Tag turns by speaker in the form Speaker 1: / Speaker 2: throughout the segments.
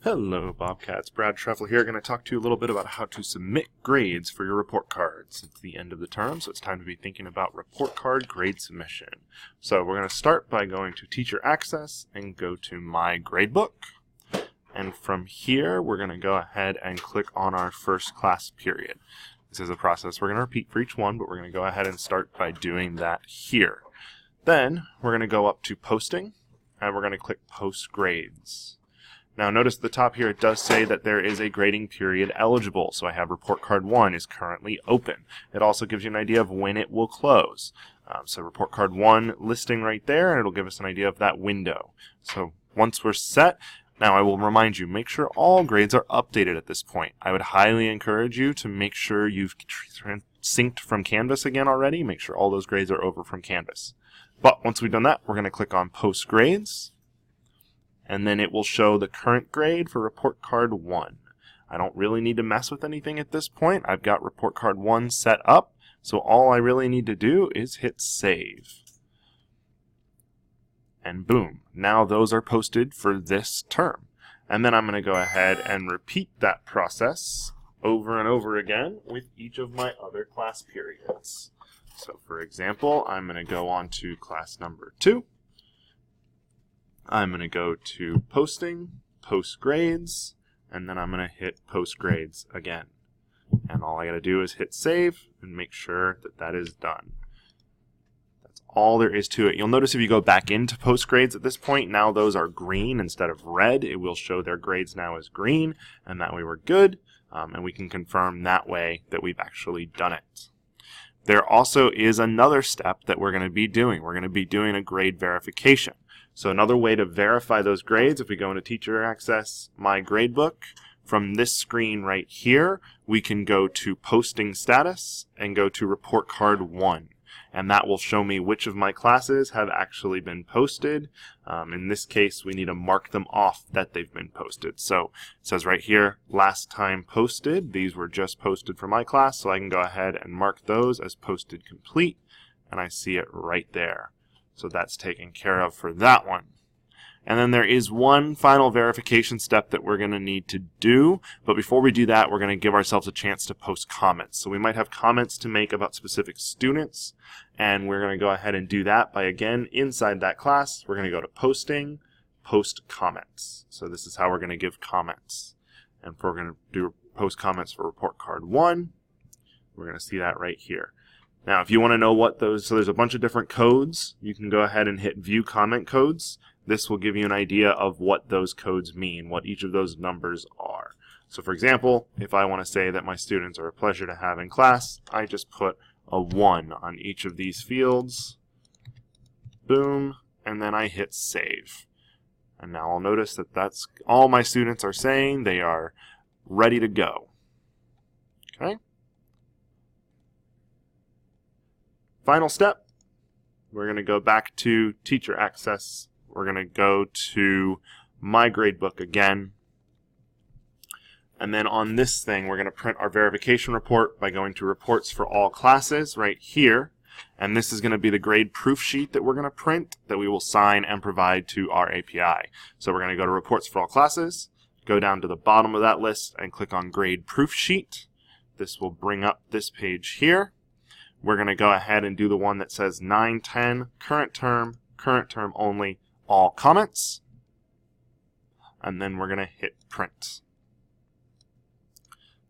Speaker 1: Hello, Bobcats. Brad Treffel here. Going to talk to you a little bit about how to submit grades for your report cards. It's the end of the term, so it's time to be thinking about report card grade submission. So we're going to start by going to Teacher Access and go to My Gradebook. And from here, we're going to go ahead and click on our first class period. This is a process we're going to repeat for each one, but we're going to go ahead and start by doing that here. Then we're going to go up to Posting, and we're going to click Post Grades. Now notice at the top here it does say that there is a grading period eligible, so I have report card 1 is currently open. It also gives you an idea of when it will close. So report card 1 listing right there, and it'll give us an idea of that window. So once we're set, now I will remind you, make sure all grades are updated at this point. I would highly encourage you to make sure you've synced from Canvas again already. Make sure all those grades are over from Canvas. But once we've done that, we're going to click on Post Grades. And then it will show the current grade for report card 1. I don't really need to mess with anything at this point. I've got report card 1 set up, so all I really need to do is hit save. And boom, now those are posted for this term. And then I'm going to go ahead and repeat that process over and over again with each of my other class periods. So for example, I'm going to go on to class number 2. I'm going to go to Posting, Post Grades, and then I'm going to hit Post Grades again. And all I got to do is hit save and make sure that that is done. That's all there is to it. You'll notice if you go back into Post Grades at this point, now those are green instead of red. It will show their grades now as green, and that way we're good, and we can confirm that way that we've actually done it. There also is another step that we're going to be doing. We're going to be doing a grade verification. So another way to verify those grades, if we go into Teacher Access, My Gradebook, from this screen right here, we can go to Posting Status and go to Report Card 1. And that will show me which of my classes have actually been posted. In this case, we need to mark them off that they've been posted. So it says right here, last time posted. These were just posted for my class, so I can go ahead and mark those as posted complete, and I see it right there. So that's taken care of for that one. And then there is one final verification step that we're going to need to do. But before we do that, we're going to give ourselves a chance to post comments. So we might have comments to make about specific students. And we're going to go ahead and do that by, again, inside that class, we're going to go to Posting, Post Comments. So this is how we're going to give comments. And if we're going to do post comments for Report Card 1, we're going to see that right here. Now, if you want to know what those, so there's a bunch of different codes, you can go ahead and hit View Comment Codes. This will give you an idea of what those codes mean, what each of those numbers are. So for example, if I want to say that my students are a pleasure to have in class, I just put a 1 on each of these fields. Boom, and then I hit Save. And now I'll notice that that's all my students are saying. They are ready to go. Okay? Final step, we're going to go back to Teacher Access. We're going to go to My Gradebook again. And then on this thing, we're going to print our verification report by going to Reports for All Classes right here. And this is going to be the grade proof sheet that we're going to print that we will sign and provide to our API. So we're going to go to Reports for All Classes, go down to the bottom of that list and click on Grade Proof Sheet. This will bring up this page here. We're going to go ahead and do the one that says 9-10, current term only, all comments. And then we're going to hit print.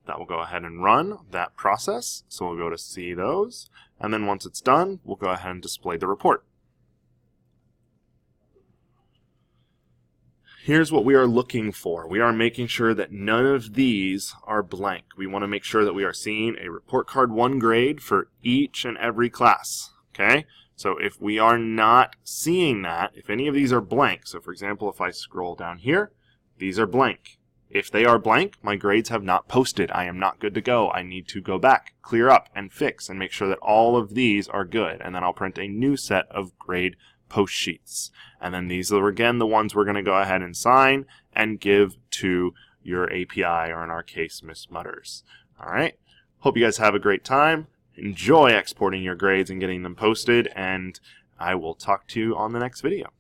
Speaker 1: That will go ahead and run that process. So we'll go to see those. And then once it's done, we'll go ahead and display the report. Here's what we are looking for. We are making sure that none of these are blank. We want to make sure that we are seeing a report card 1 grade for each and every class. Okay? So if we are not seeing that, if any of these are blank, so for example, if I scroll down here, these are blank. If they are blank, my grades have not posted. I am not good to go. I need to go back, clear up, and fix, and make sure that all of these are good. And then I'll print a new set of grade post sheets. And then these are again the ones we're going to go ahead and sign and give to your API, or in our case, Miss Mutters. All right. Hope you guys have a great time. Enjoy exporting your grades and getting them posted, and I will talk to you on the next video.